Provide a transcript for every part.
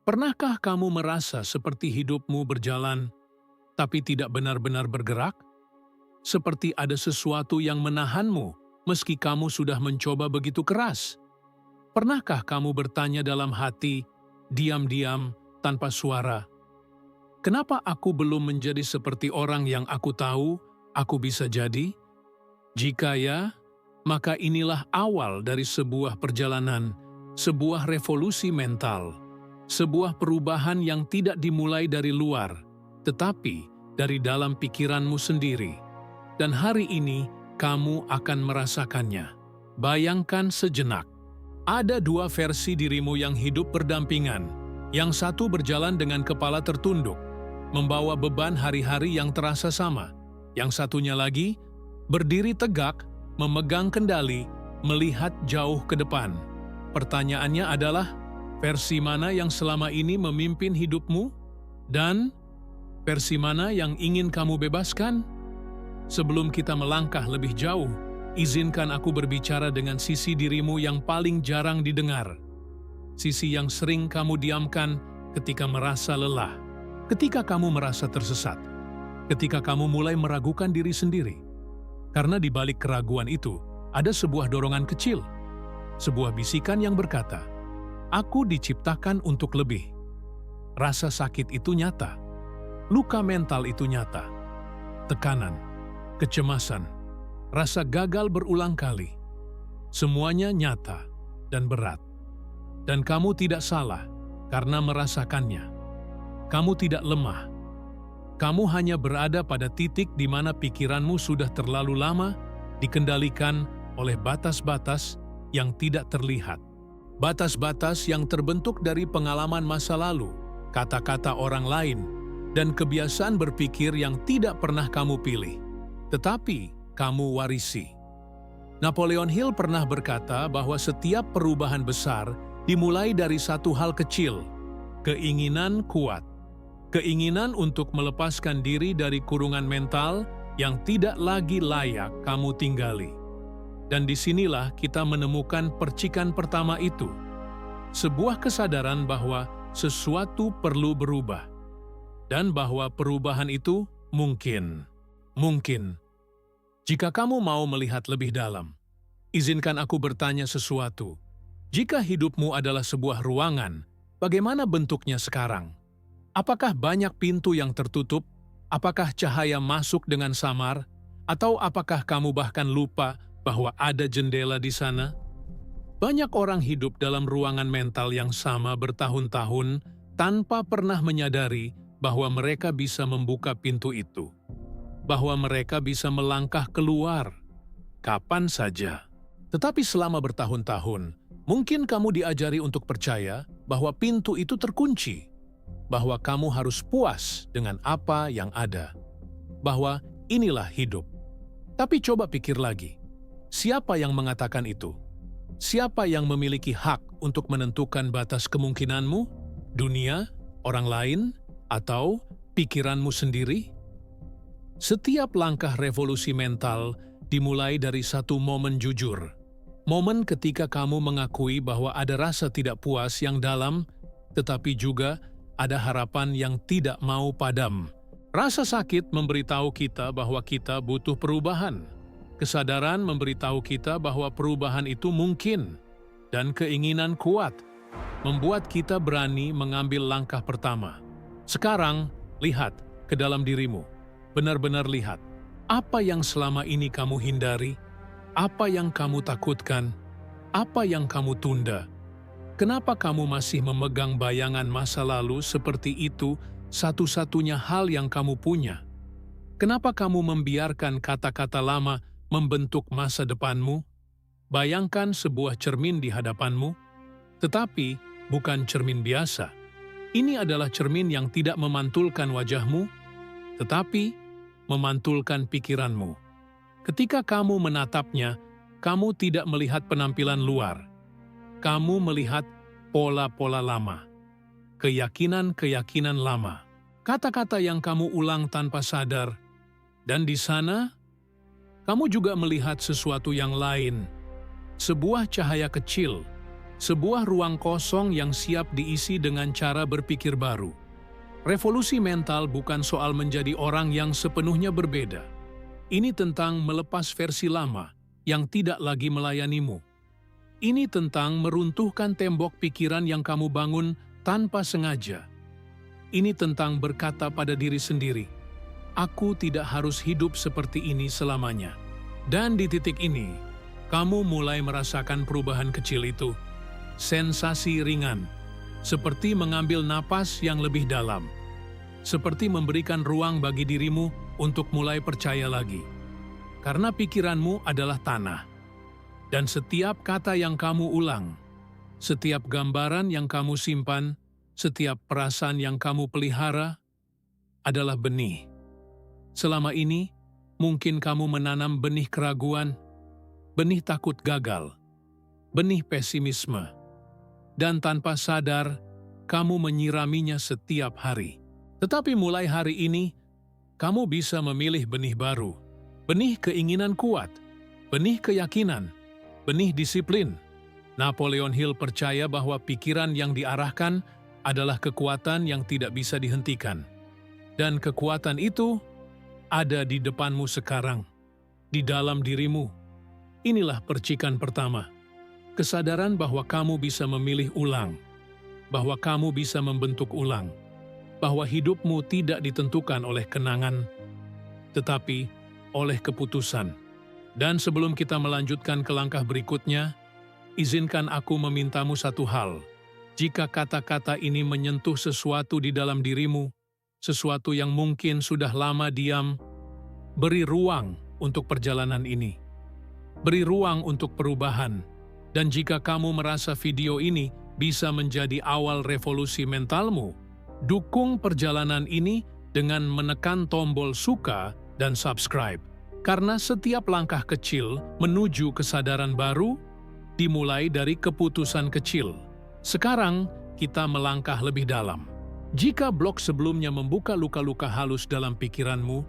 Pernahkah kamu merasa seperti hidupmu berjalan, tapi tidak benar-benar bergerak? Seperti ada sesuatu yang menahanmu, meski kamu sudah mencoba begitu keras? Pernahkah kamu bertanya dalam hati, diam-diam, tanpa suara, "Kenapa aku belum menjadi seperti orang yang aku tahu aku bisa jadi?" Jika ya, maka inilah awal dari sebuah perjalanan, sebuah revolusi mental, sebuah perubahan yang tidak dimulai dari luar, tetapi dari dalam pikiranmu sendiri. Dan hari ini, kamu akan merasakannya. Bayangkan sejenak. Ada dua versi dirimu yang hidup berdampingan. Yang satu berjalan dengan kepala tertunduk, membawa beban hari-hari yang terasa sama. Yang satunya lagi, berdiri tegak, memegang kendali, melihat jauh ke depan. Pertanyaannya adalah, versi mana yang selama ini memimpin hidupmu? Dan versi mana yang ingin kamu bebaskan? Sebelum kita melangkah lebih jauh, izinkan aku berbicara dengan sisi dirimu yang paling jarang didengar. Sisi yang sering kamu diamkan ketika merasa lelah, ketika kamu merasa tersesat, ketika kamu mulai meragukan diri sendiri. Karena di balik keraguan itu, ada sebuah dorongan kecil, sebuah bisikan yang berkata, "Aku diciptakan untuk lebih." Rasa sakit itu nyata, luka mental itu nyata, tekanan, kecemasan, rasa gagal berulang kali. Semuanya nyata dan berat. Dan kamu tidak salah karena merasakannya. Kamu tidak lemah. Kamu hanya berada pada titik di mana pikiranmu sudah terlalu lama dikendalikan oleh batas-batas yang tidak terlihat. Batas-batas yang terbentuk dari pengalaman masa lalu, kata-kata orang lain, dan kebiasaan berpikir yang tidak pernah kamu pilih, tetapi kamu warisi. Napoleon Hill pernah berkata bahwa setiap perubahan besar dimulai dari satu hal kecil, keinginan kuat. Keinginan untuk melepaskan diri dari kurungan mental yang tidak lagi layak kamu tinggali. Dan disinilah kita menemukan percikan pertama itu. Sebuah kesadaran bahwa sesuatu perlu berubah. Dan bahwa perubahan itu mungkin. Mungkin. Jika kamu mau melihat lebih dalam, izinkan aku bertanya sesuatu. Jika hidupmu adalah sebuah ruangan, bagaimana bentuknya sekarang? Apakah banyak pintu yang tertutup? Apakah cahaya masuk dengan samar? Atau apakah kamu bahkan lupa bahwa ada jendela di sana? Banyak orang hidup dalam ruangan mental yang sama bertahun-tahun tanpa pernah menyadari bahwa mereka bisa membuka pintu itu. Bahwa mereka bisa melangkah keluar kapan saja. Tetapi selama bertahun-tahun, mungkin kamu diajari untuk percaya bahwa pintu itu terkunci. Bahwa kamu harus puas dengan apa yang ada. Bahwa inilah hidup. Tapi coba pikir lagi, siapa yang mengatakan itu? Siapa yang memiliki hak untuk menentukan batas kemungkinanmu? Dunia, orang lain, atau pikiranmu sendiri? Setiap langkah revolusi mental dimulai dari satu momen jujur. Momen ketika kamu mengakui bahwa ada rasa tidak puas yang dalam, tetapi juga ada harapan yang tidak mau padam. Rasa sakit memberitahu kita bahwa kita butuh perubahan. Kesadaran memberitahu kita bahwa perubahan itu mungkin. Dan keinginan kuat membuat kita berani mengambil langkah pertama. Sekarang, lihat ke dalam dirimu. Benar-benar lihat. Apa yang selama ini kamu hindari? Apa yang kamu takutkan? Apa yang kamu tunda? Kenapa kamu masih memegang bayangan masa lalu seperti itu satu-satunya hal yang kamu punya? Kenapa kamu membiarkan kata-kata lama membentuk masa depanmu? Bayangkan sebuah cermin di hadapanmu, tetapi bukan cermin biasa. Ini adalah cermin yang tidak memantulkan wajahmu, tetapi memantulkan pikiranmu. Ketika kamu menatapnya, kamu tidak melihat penampilan luar. Kamu melihat pola-pola lama, keyakinan-keyakinan lama, kata-kata yang kamu ulang tanpa sadar, dan di sana, kamu juga melihat sesuatu yang lain, sebuah cahaya kecil, Sebuah ruang kosong yang siap diisi dengan cara berpikir baru. Revolusi mental bukan soal menjadi orang yang sepenuhnya berbeda. Ini tentang melepas versi lama yang tidak lagi melayanimu. Ini tentang meruntuhkan tembok pikiran yang kamu bangun tanpa sengaja. Ini tentang berkata pada diri sendiri, "Aku tidak harus hidup seperti ini selamanya." Dan di titik ini, kamu mulai merasakan perubahan kecil itu. Sensasi ringan, seperti mengambil napas yang lebih dalam. Seperti memberikan ruang bagi dirimu untuk mulai percaya lagi. Karena pikiranmu adalah tanah. Dan setiap kata yang kamu ulang, setiap gambaran yang kamu simpan, setiap perasaan yang kamu pelihara, adalah benih. Selama ini, mungkin kamu menanam benih keraguan, benih takut gagal, benih pesimisme, dan tanpa sadar, kamu menyiraminya setiap hari. Tetapi mulai hari ini, kamu bisa memilih benih baru, benih keinginan kuat, benih keyakinan, benih disiplin. Napoleon Hill percaya bahwa pikiran yang diarahkan adalah kekuatan yang tidak bisa dihentikan. Dan kekuatan itu ada di depanmu sekarang, di dalam dirimu. Inilah percikan pertama. Kesadaran bahwa kamu bisa memilih ulang, bahwa kamu bisa membentuk ulang, bahwa hidupmu tidak ditentukan oleh kenangan, tetapi oleh keputusan. Dan sebelum kita melanjutkan ke langkah berikutnya, izinkan aku memintamu satu hal. Jika kata-kata ini menyentuh sesuatu di dalam dirimu, sesuatu yang mungkin sudah lama diam, beri ruang untuk perjalanan ini. Beri ruang untuk perubahan. Dan jika kamu merasa video ini bisa menjadi awal revolusi mentalmu, dukung perjalanan ini dengan menekan tombol suka dan subscribe. Karena setiap langkah kecil menuju kesadaran baru dimulai dari keputusan kecil. Sekarang kita melangkah lebih dalam. Jika blok sebelumnya membuka luka-luka halus dalam pikiranmu,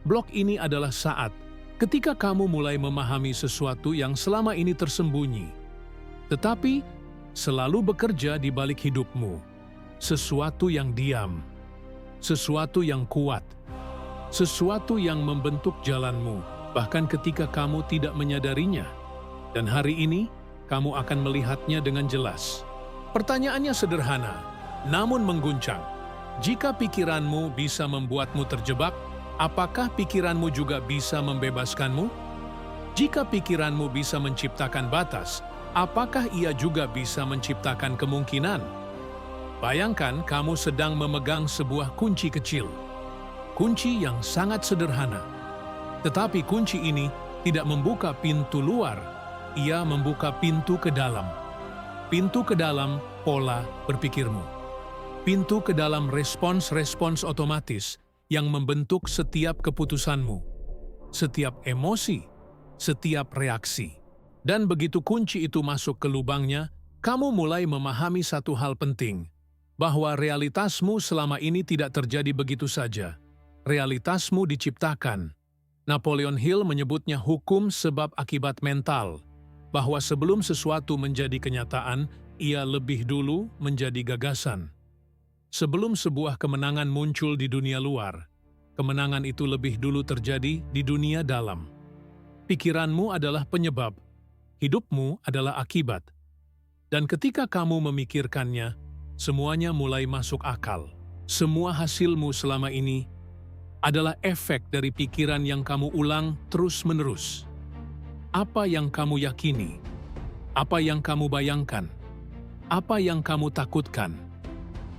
blok ini adalah saat ketika kamu mulai memahami sesuatu yang selama ini tersembunyi, tetapi selalu bekerja di balik hidupmu. Sesuatu yang diam, sesuatu yang kuat, sesuatu yang membentuk jalanmu, bahkan ketika kamu tidak menyadarinya. Dan hari ini, kamu akan melihatnya dengan jelas. Pertanyaannya sederhana, namun mengguncang. Jika pikiranmu bisa membuatmu terjebak, apakah pikiranmu juga bisa membebaskanmu? Jika pikiranmu bisa menciptakan batas, apakah ia juga bisa menciptakan kemungkinan? Bayangkan kamu sedang memegang sebuah kunci kecil. Kunci yang sangat sederhana. Tetapi kunci ini tidak membuka pintu luar, ia membuka pintu ke dalam. Pintu ke dalam pola berpikirmu. Pintu ke dalam respons-respons otomatis yang membentuk setiap keputusanmu, setiap emosi, setiap reaksi. Dan begitu kunci itu masuk ke lubangnya, kamu mulai memahami satu hal penting, bahwa realitasmu selama ini tidak terjadi begitu saja. Realitasmu diciptakan. Napoleon Hill menyebutnya hukum sebab akibat mental, bahwa sebelum sesuatu menjadi kenyataan, ia lebih dulu menjadi gagasan. Sebelum sebuah kemenangan muncul di dunia luar, kemenangan itu lebih dulu terjadi di dunia dalam. Pikiranmu adalah penyebab, hidupmu adalah akibat. Dan ketika kamu memikirkannya, semuanya mulai masuk akal. Semua hasilmu selama ini adalah efek dari pikiran yang kamu ulang terus-menerus. Apa yang kamu yakini, apa yang kamu bayangkan, apa yang kamu takutkan,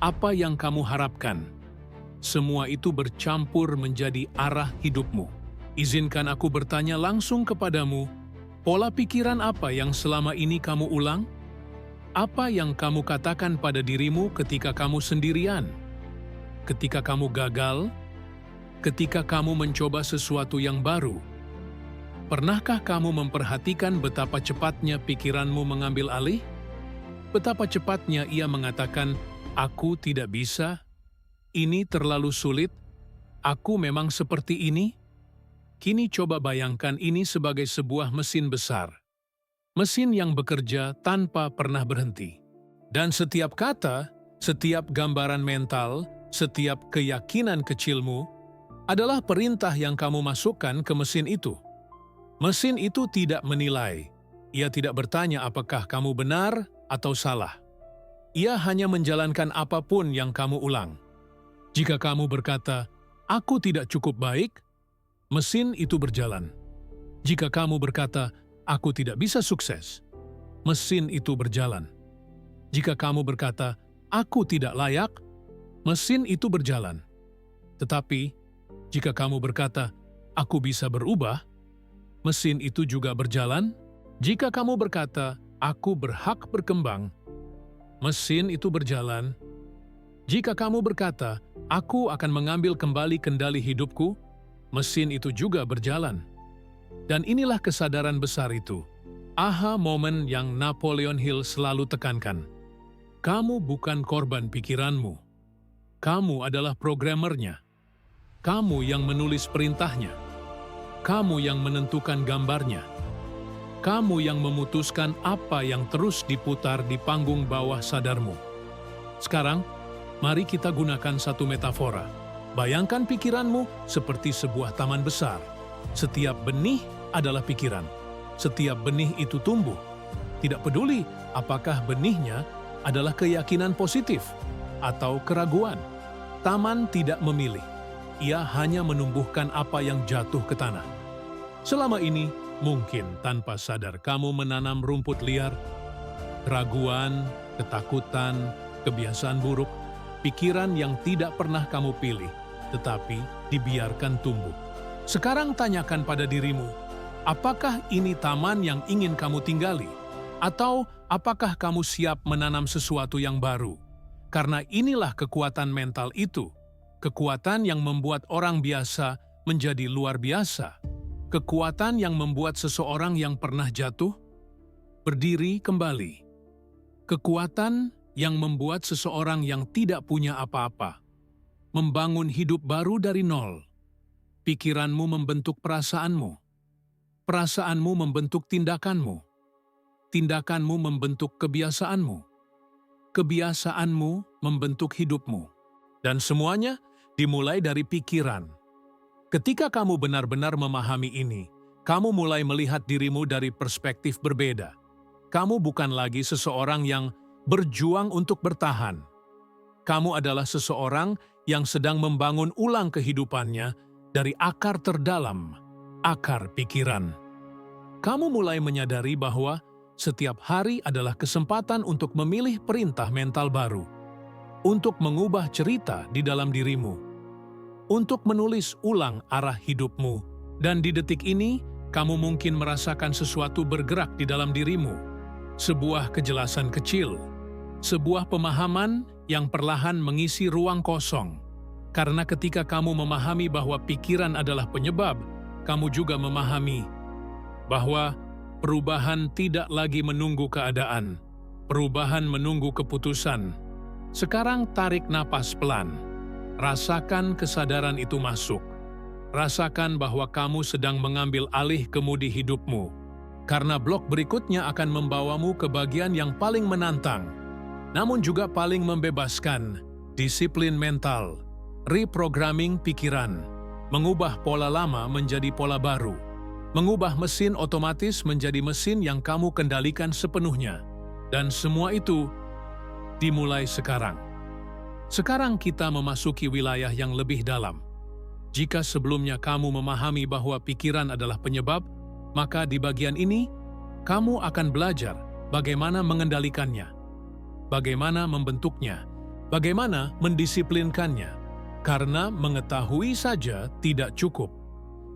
apa yang kamu harapkan, semua itu bercampur menjadi arah hidupmu. Izinkan aku bertanya langsung kepadamu, pola pikiran apa yang selama ini kamu ulang? Apa yang kamu katakan pada dirimu ketika kamu sendirian? Ketika kamu gagal? Ketika kamu mencoba sesuatu yang baru? Pernahkah kamu memperhatikan betapa cepatnya pikiranmu mengambil alih? Betapa cepatnya ia mengatakan, "Aku tidak bisa, ini terlalu sulit, aku memang seperti ini"? Kini coba bayangkan ini sebagai sebuah mesin besar. mesin yang bekerja tanpa pernah berhenti. Dan setiap kata, setiap gambaran mental, setiap keyakinan kecilmu adalah perintah yang kamu masukkan ke mesin itu. Mesin itu tidak menilai. Ia tidak bertanya apakah kamu benar atau salah. Ia hanya menjalankan apapun yang kamu ulang. Jika kamu berkata, "Aku tidak cukup baik," mesin itu berjalan. Jika kamu berkata, "Aku tidak bisa sukses," mesin itu berjalan. Jika kamu berkata, "Aku tidak layak," mesin itu berjalan. Tetapi, jika kamu berkata, "Aku bisa berubah," mesin itu juga berjalan. Jika kamu berkata, "Aku berhak berkembang," mesin itu berjalan. Jika kamu berkata, "Aku akan mengambil kembali kendali hidupku," mesin itu juga berjalan. Dan inilah kesadaran besar itu. Aha momen yang Napoleon Hill selalu tekankan. Kamu bukan korban pikiranmu. Kamu adalah programmernya. Kamu yang menulis perintahnya. Kamu yang menentukan gambarnya. Kamu yang memutuskan apa yang terus diputar di panggung bawah sadarmu. Sekarang, mari kita gunakan satu metafora. Bayangkan pikiranmu seperti sebuah taman besar. Setiap benih adalah pikiran. Setiap benih itu tumbuh. Tidak peduli apakah benihnya adalah keyakinan positif atau keraguan. Taman tidak memilih. Ia hanya menumbuhkan apa yang jatuh ke tanah. Selama ini, mungkin tanpa sadar kamu menanam rumput liar, keraguan, ketakutan, kebiasaan buruk, pikiran yang tidak pernah kamu pilih, tetapi dibiarkan tumbuh. Sekarang tanyakan pada dirimu, apakah ini taman yang ingin kamu tinggali? Atau apakah kamu siap menanam sesuatu yang baru? Karena inilah kekuatan mental itu, kekuatan yang membuat orang biasa menjadi luar biasa, kekuatan yang membuat seseorang yang pernah jatuh berdiri kembali, kekuatan yang membuat seseorang yang tidak punya apa-apa membangun hidup baru dari nol. Pikiranmu membentuk perasaanmu, perasaanmu membentuk tindakanmu, tindakanmu membentuk kebiasaanmu, kebiasaanmu membentuk hidupmu, dan semuanya dimulai dari pikiran. Ketika kamu benar-benar memahami ini, kamu mulai melihat dirimu dari perspektif berbeda. Kamu bukan lagi seseorang yang berjuang untuk bertahan. Kamu adalah seseorang yang sedang membangun ulang kehidupannya dari akar terdalam, akar pikiran. Kamu mulai menyadari bahwa setiap hari adalah kesempatan untuk memilih perintah mental baru, untuk mengubah cerita di dalam dirimu, untuk menulis ulang arah hidupmu. Dan di detik ini, kamu mungkin merasakan sesuatu bergerak di dalam dirimu, sebuah kejelasan kecil, sebuah pemahaman yang perlahan mengisi ruang kosong. Karena ketika kamu memahami bahwa pikiran adalah penyebab, kamu juga memahami bahwa perubahan tidak lagi menunggu keadaan. Perubahan menunggu keputusan. Sekarang tarik napas pelan. Rasakan kesadaran itu masuk. Rasakan bahwa kamu sedang mengambil alih kemudi hidupmu. Karena blok berikutnya akan membawamu ke bagian yang paling menantang, namun juga paling membebaskan. Disiplin mental, reprogramming pikiran, mengubah pola lama menjadi pola baru. Mengubah mesin otomatis menjadi mesin yang kamu kendalikan sepenuhnya. Dan semua itu dimulai sekarang. Sekarang kita memasuki wilayah yang lebih dalam. Jika sebelumnya kamu memahami bahwa pikiran adalah penyebab, maka di bagian ini, kamu akan belajar bagaimana mengendalikannya, bagaimana membentuknya, bagaimana mendisiplinkannya. Karena mengetahui saja tidak cukup.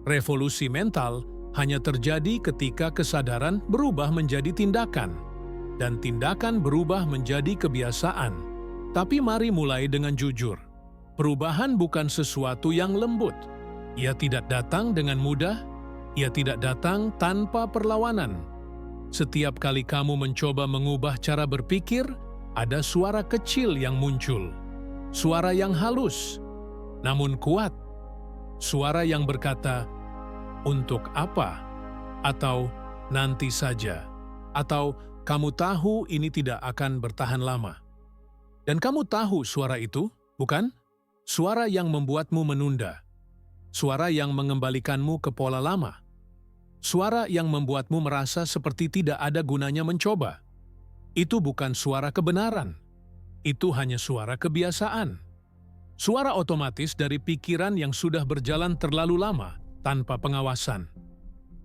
Revolusi mental hanya terjadi ketika kesadaran berubah menjadi tindakan, dan tindakan berubah menjadi kebiasaan. Tapi mari mulai dengan jujur. Perubahan bukan sesuatu yang lembut. Ia tidak datang dengan mudah, ia tidak datang tanpa perlawanan. Setiap kali kamu mencoba mengubah cara berpikir, ada suara kecil yang muncul. Suara yang halus, namun kuat. Suara yang berkata, "Untuk apa?" atau "Nanti saja." Atau kamu tahu ini tidak akan bertahan lama. Dan kamu tahu suara itu, bukan? Suara yang membuatmu menunda. Suara yang mengembalikanmu ke pola lama. Suara yang membuatmu merasa seperti tidak ada gunanya mencoba. Itu bukan suara kebenaran. Itu hanya suara kebiasaan. Suara otomatis dari pikiran yang sudah berjalan terlalu lama tanpa pengawasan.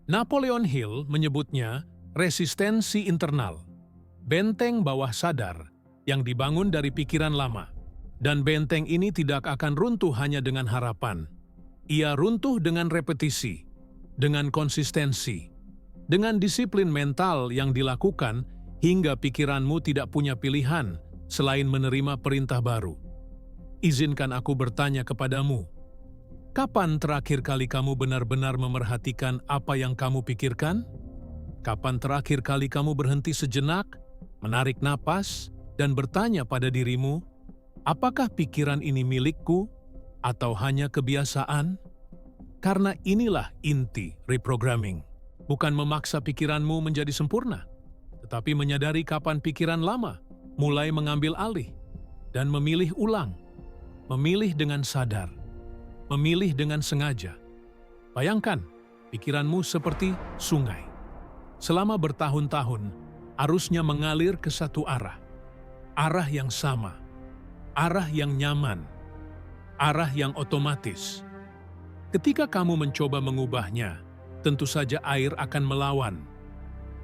Napoleon Hill menyebutnya resistensi internal, benteng bawah sadar yang dibangun dari pikiran lama. Dan benteng ini tidak akan runtuh hanya dengan harapan. Ia runtuh dengan repetisi, dengan konsistensi, dengan disiplin mental yang dilakukan hingga pikiranmu tidak punya pilihan selain menerima perintah baru. Izinkan aku bertanya kepadamu, kapan terakhir kali kamu benar-benar memerhatikan apa yang kamu pikirkan? Kapan terakhir kali kamu berhenti sejenak, menarik napas, dan bertanya pada dirimu, apakah pikiran ini milikku atau hanya kebiasaan? Karena inilah inti reprogramming. Bukan memaksa pikiranmu menjadi sempurna, tetapi menyadari kapan pikiran lama mulai mengambil alih dan memilih ulang. Memilih dengan sadar, memilih dengan sengaja. Bayangkan, pikiranmu seperti sungai. Selama bertahun-tahun, arusnya mengalir ke satu arah. Arah yang sama, arah yang nyaman, arah yang otomatis. Ketika kamu mencoba mengubahnya, tentu saja air akan melawan.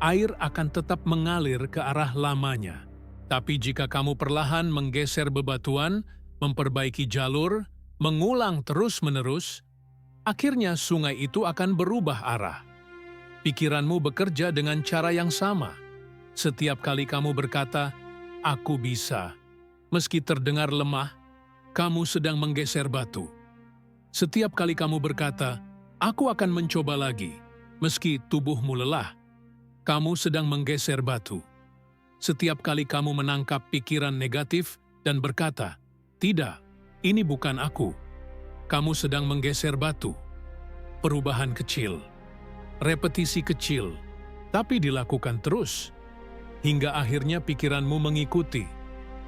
Air akan tetap mengalir ke arah lamanya. Tapi jika kamu perlahan menggeser bebatuan, memperbaiki jalur, mengulang terus-menerus, akhirnya sungai itu akan berubah arah. Pikiranmu bekerja dengan cara yang sama. Setiap kali kamu berkata, "Aku bisa," meski terdengar lemah, kamu sedang menggeser batu. Setiap kali kamu berkata, "Aku akan mencoba lagi," meski tubuhmu lelah, kamu sedang menggeser batu. Setiap kali kamu menangkap pikiran negatif dan berkata, "Tidak, ini bukan aku," kamu sedang menggeser batu. Perubahan kecil, repetisi kecil, tapi dilakukan terus, hingga akhirnya pikiranmu mengikuti.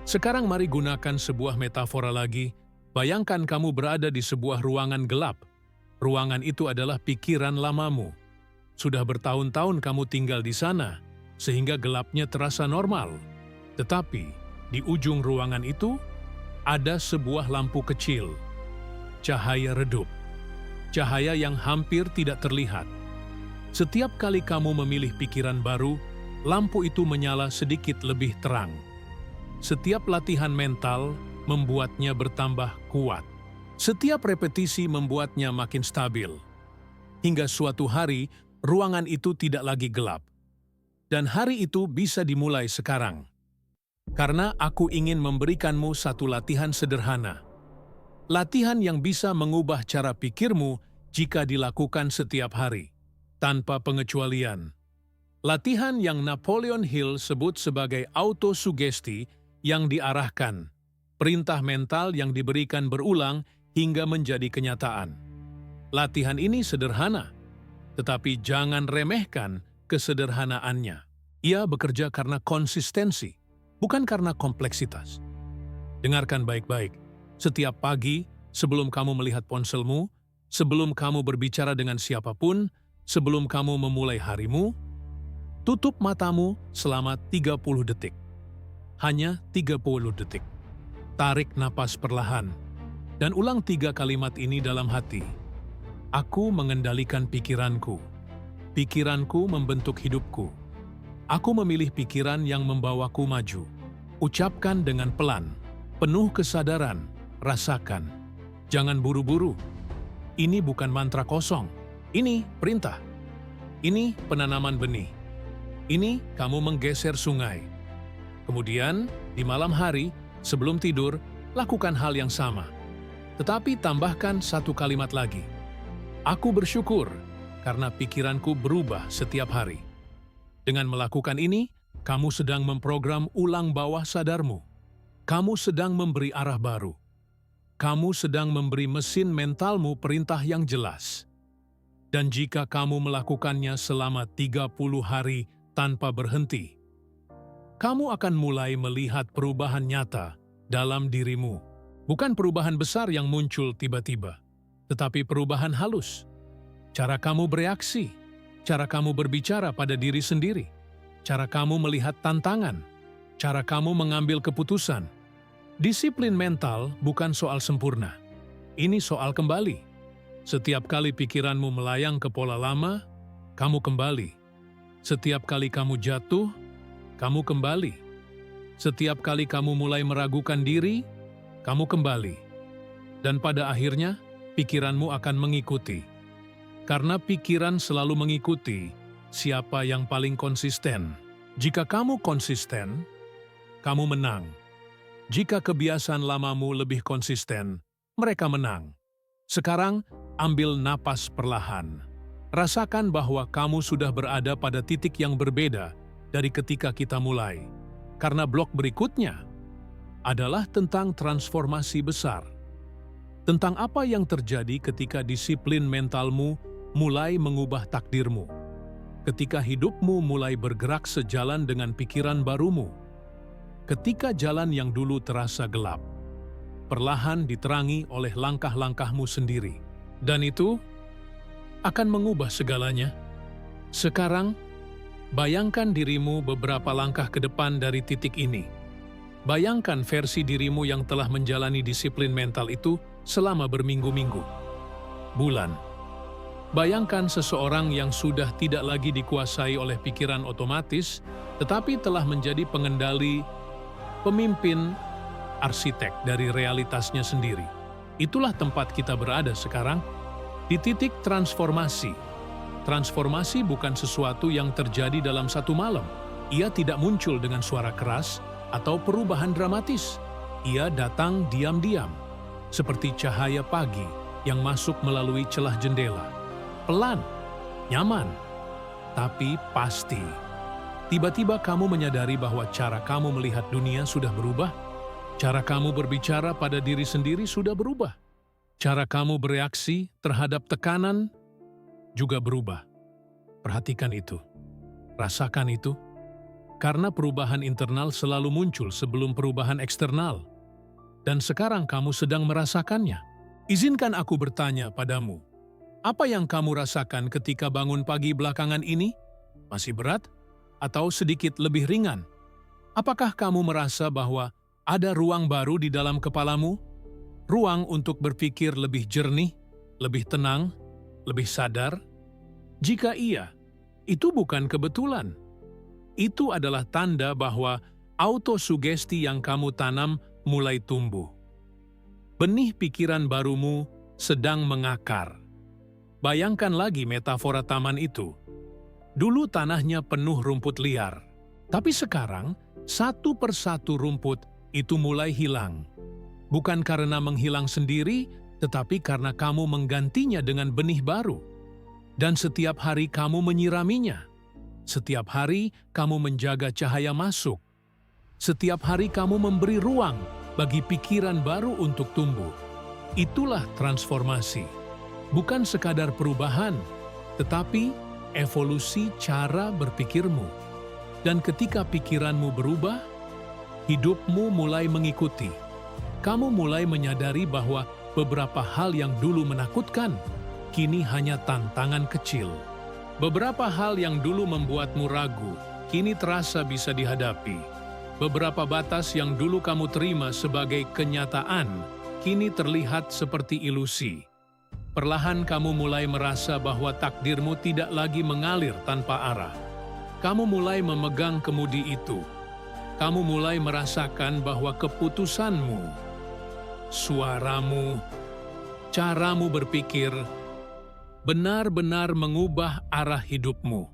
Sekarang mari gunakan sebuah metafora lagi. Bayangkan kamu berada di sebuah ruangan gelap. Ruangan itu adalah pikiran lamamu. Sudah bertahun-tahun kamu tinggal di sana, sehingga gelapnya terasa normal. Tetapi, di ujung ruangan itu, ada sebuah lampu kecil. Cahaya redup. Cahaya yang hampir tidak terlihat. Setiap kali kamu memilih pikiran baru, lampu itu menyala sedikit lebih terang. Setiap latihan mental membuatnya bertambah kuat. Setiap repetisi membuatnya makin stabil. Hingga suatu hari, ruangan itu tidak lagi gelap. Dan hari itu bisa dimulai sekarang. Karena aku ingin memberikanmu satu latihan sederhana. Latihan yang bisa mengubah cara pikirmu jika dilakukan setiap hari, tanpa pengecualian. Latihan yang Napoleon Hill sebut sebagai autosugesti yang diarahkan. Perintah mental yang diberikan berulang hingga menjadi kenyataan. Latihan ini sederhana, tetapi jangan remehkan kesederhanaannya. Ia bekerja karena konsistensi, bukan karena kompleksitas. Dengarkan baik-baik. Setiap pagi, sebelum kamu melihat ponselmu, sebelum kamu berbicara dengan siapapun, sebelum kamu memulai harimu, tutup matamu selama 30 detik. Hanya 30 detik. Tarik napas perlahan, dan ulang 3 kalimat ini dalam hati. Aku mengendalikan pikiranku. Pikiranku membentuk hidupku. Aku memilih pikiran yang membawaku maju. Ucapkan dengan pelan, penuh kesadaran, rasakan. Jangan buru-buru. Ini bukan mantra kosong. Ini perintah. Ini penanaman benih. Ini kamu menggeser sungai. Kemudian, di malam hari, sebelum tidur, lakukan hal yang sama. Tetapi tambahkan 1 kalimat lagi. Aku bersyukur karena pikiranku berubah setiap hari. Dengan melakukan ini, kamu sedang memprogram ulang bawah sadarmu. Kamu sedang memberi arah baru. Kamu sedang memberi mesin mentalmu perintah yang jelas. Dan jika kamu melakukannya selama 30 hari tanpa berhenti. Kamu akan mulai melihat perubahan nyata dalam dirimu. Bukan perubahan besar yang muncul tiba-tiba, tetapi perubahan halus. Cara kamu bereaksi, cara kamu berbicara pada diri sendiri, cara kamu melihat tantangan, cara kamu mengambil keputusan. Disiplin mental bukan soal sempurna. Ini soal kembali. Setiap kali pikiranmu melayang ke pola lama, kamu kembali. Setiap kali kamu jatuh, kamu kembali. Setiap kali kamu mulai meragukan diri, kamu kembali. Dan pada akhirnya, pikiranmu akan mengikuti. Karena pikiran selalu mengikuti siapa yang paling konsisten. Jika kamu konsisten, kamu menang. Jika kebiasaan lamamu lebih konsisten, mereka menang. Sekarang, ambil napas perlahan. Rasakan bahwa kamu sudah berada pada titik yang berbeda dari ketika kita mulai. Karena blok berikutnya adalah tentang transformasi besar. Tentang apa yang terjadi ketika disiplin mentalmu mulai mengubah takdirmu. Ketika hidupmu mulai bergerak sejalan dengan pikiran barumu. Ketika jalan yang dulu terasa gelap, perlahan diterangi oleh langkah-langkahmu sendiri. Dan itu akan mengubah segalanya. Sekarang, bayangkan dirimu beberapa langkah ke depan dari titik ini. Bayangkan versi dirimu yang telah menjalani disiplin mental itu selama berminggu-minggu, bulan. Bayangkan seseorang yang sudah tidak lagi dikuasai oleh pikiran otomatis, tetapi telah menjadi pengendali, pemimpin, arsitek dari realitasnya sendiri. Itulah tempat kita berada sekarang, di titik transformasi. Transformasi bukan sesuatu yang terjadi dalam satu malam. Ia tidak muncul dengan suara keras atau perubahan dramatis. Ia datang diam-diam, seperti cahaya pagi yang masuk melalui celah jendela. Pelan, nyaman, tapi pasti. Tiba-tiba kamu menyadari bahwa cara kamu melihat dunia sudah berubah. Cara kamu berbicara pada diri sendiri sudah berubah. Cara kamu bereaksi terhadap tekanan juga berubah. Perhatikan itu. Rasakan itu. Karena perubahan internal selalu muncul sebelum perubahan eksternal. Dan sekarang kamu sedang merasakannya. Izinkan aku bertanya padamu. Apa yang kamu rasakan ketika bangun pagi belakangan ini? Masih berat? Atau sedikit lebih ringan? Apakah kamu merasa bahwa ada ruang baru di dalam kepalamu? Ruang untuk berpikir lebih jernih, lebih tenang, lebih sadar? Jika iya, itu bukan kebetulan. Itu adalah tanda bahwa autosugesti yang kamu tanam mulai tumbuh. Benih pikiran barumu sedang mengakar. Bayangkan lagi metafora taman itu. Dulu tanahnya penuh rumput liar, tapi sekarang satu persatu rumput itu mulai hilang. Bukan karena menghilang sendiri, tetapi karena kamu menggantinya dengan benih baru. Dan setiap hari kamu menyiraminya. Setiap hari kamu menjaga cahaya masuk. Setiap hari kamu memberi ruang bagi pikiran baru untuk tumbuh. Itulah transformasi. Bukan sekadar perubahan, tetapi evolusi cara berpikirmu. Dan ketika pikiranmu berubah, hidupmu mulai mengikuti. Kamu mulai menyadari bahwa beberapa hal yang dulu menakutkan, kini hanya tantangan kecil. Beberapa hal yang dulu membuatmu ragu, kini terasa bisa dihadapi. Beberapa batas yang dulu kamu terima sebagai kenyataan, kini terlihat seperti ilusi. Perlahan kamu mulai merasa bahwa takdirmu tidak lagi mengalir tanpa arah. Kamu mulai memegang kemudi itu. Kamu mulai merasakan bahwa keputusanmu, suaramu, caramu berpikir, benar-benar mengubah arah hidupmu.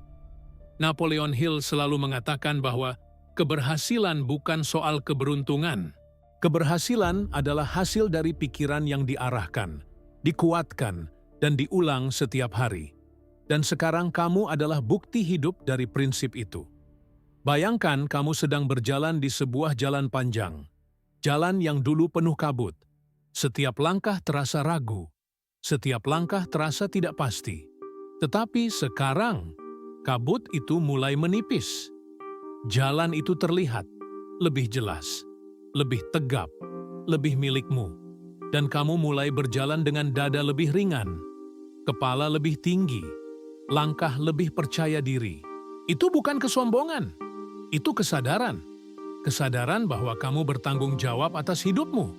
Napoleon Hill selalu mengatakan bahwa keberhasilan bukan soal keberuntungan. Keberhasilan adalah hasil dari pikiran yang diarahkan, dikuatkan, dan diulang setiap hari. Dan sekarang kamu adalah bukti hidup dari prinsip itu. Bayangkan kamu sedang berjalan di sebuah jalan panjang. Jalan yang dulu penuh kabut. Setiap langkah terasa ragu. Setiap langkah terasa tidak pasti. Tetapi sekarang, kabut itu mulai menipis. Jalan itu terlihat lebih jelas, lebih tegap, lebih milikmu. Dan kamu mulai berjalan dengan dada lebih ringan, kepala lebih tinggi, langkah lebih percaya diri. Itu bukan kesombongan, itu kesadaran. Kesadaran bahwa kamu bertanggung jawab atas hidupmu,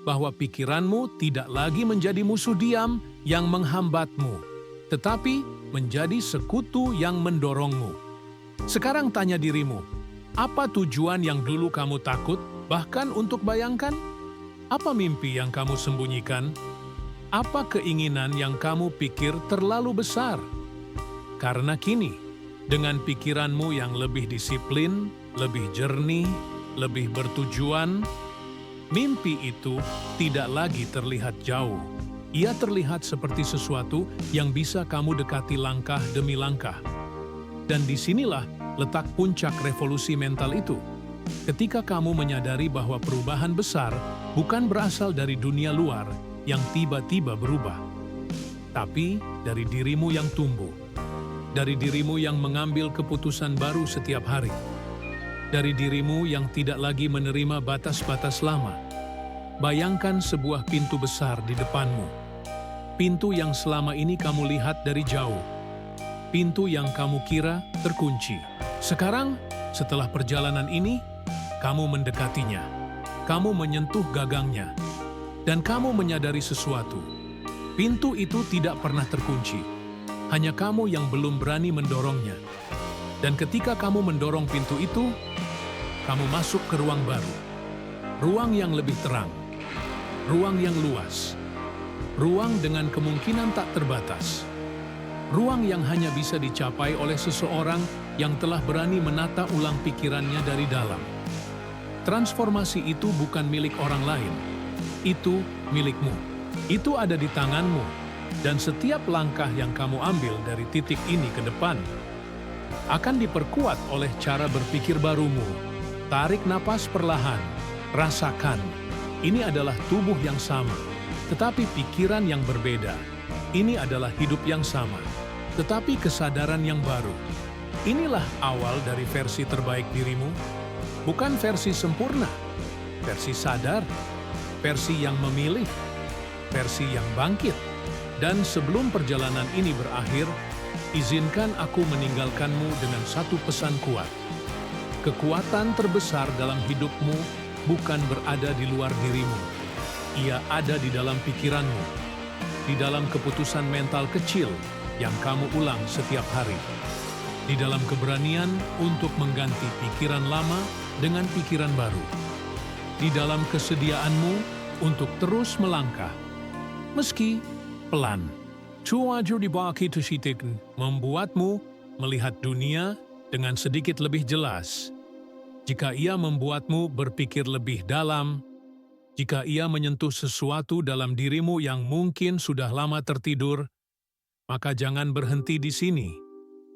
bahwa pikiranmu tidak lagi menjadi musuh diam yang menghambatmu, tetapi menjadi sekutu yang mendorongmu. Sekarang tanya dirimu, apa tujuan yang dulu kamu takut, bahkan untuk bayangkan? Apa mimpi yang kamu sembunyikan? Apa keinginan yang kamu pikir terlalu besar? Karena kini, dengan pikiranmu yang lebih disiplin, lebih jernih, lebih bertujuan, mimpi itu tidak lagi terlihat jauh. Ia terlihat seperti sesuatu yang bisa kamu dekati langkah demi langkah. Dan disinilah letak puncak revolusi mental itu. Ketika kamu menyadari bahwa perubahan besar bukan berasal dari dunia luar yang tiba-tiba berubah, tapi dari dirimu yang tumbuh, dari dirimu yang mengambil keputusan baru setiap hari, dari dirimu yang tidak lagi menerima batas-batas lama. Bayangkan sebuah pintu besar di depanmu, pintu yang selama ini kamu lihat dari jauh, pintu yang kamu kira terkunci. Sekarang, setelah perjalanan ini, kamu mendekatinya, kamu menyentuh gagangnya, dan kamu menyadari sesuatu. Pintu itu tidak pernah terkunci, hanya kamu yang belum berani mendorongnya. Dan ketika kamu mendorong pintu itu, kamu masuk ke ruang baru, ruang yang lebih terang, ruang yang luas, ruang dengan kemungkinan tak terbatas. Ruang yang hanya bisa dicapai oleh seseorang yang telah berani menata ulang pikirannya dari dalam. Transformasi itu bukan milik orang lain. Itu milikmu. Itu ada di tanganmu. Dan setiap langkah yang kamu ambil dari titik ini ke depan akan diperkuat oleh cara berpikir barumu. Tarik napas perlahan. Rasakan. Ini adalah tubuh yang sama, tetapi pikiran yang berbeda. Ini adalah hidup yang sama, tetapi kesadaran yang baru. Inilah awal dari versi terbaik dirimu, bukan versi sempurna, versi sadar, versi yang memilih, versi yang bangkit. Dan sebelum perjalanan ini berakhir, izinkan aku meninggalkanmu dengan satu pesan kuat. Kekuatan terbesar dalam hidupmu bukan berada di luar dirimu. Ia ada di dalam pikiranmu, di dalam keputusan mental kecil yang kamu ulang setiap hari, di dalam keberanian untuk mengganti pikiran lama dengan pikiran baru, di dalam kesediaanmu untuk terus melangkah, meski pelan. Cuaca di bawah itu membuatmu melihat dunia dengan sedikit lebih jelas. Jika ia membuatmu berpikir lebih dalam, jika ia menyentuh sesuatu dalam dirimu yang mungkin sudah lama tertidur, maka jangan berhenti di sini.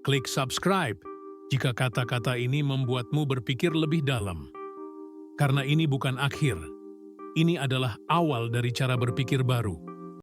Klik subscribe jika kata-kata ini membuatmu berpikir lebih dalam. Karena ini bukan akhir. Ini adalah awal dari cara berpikir baru.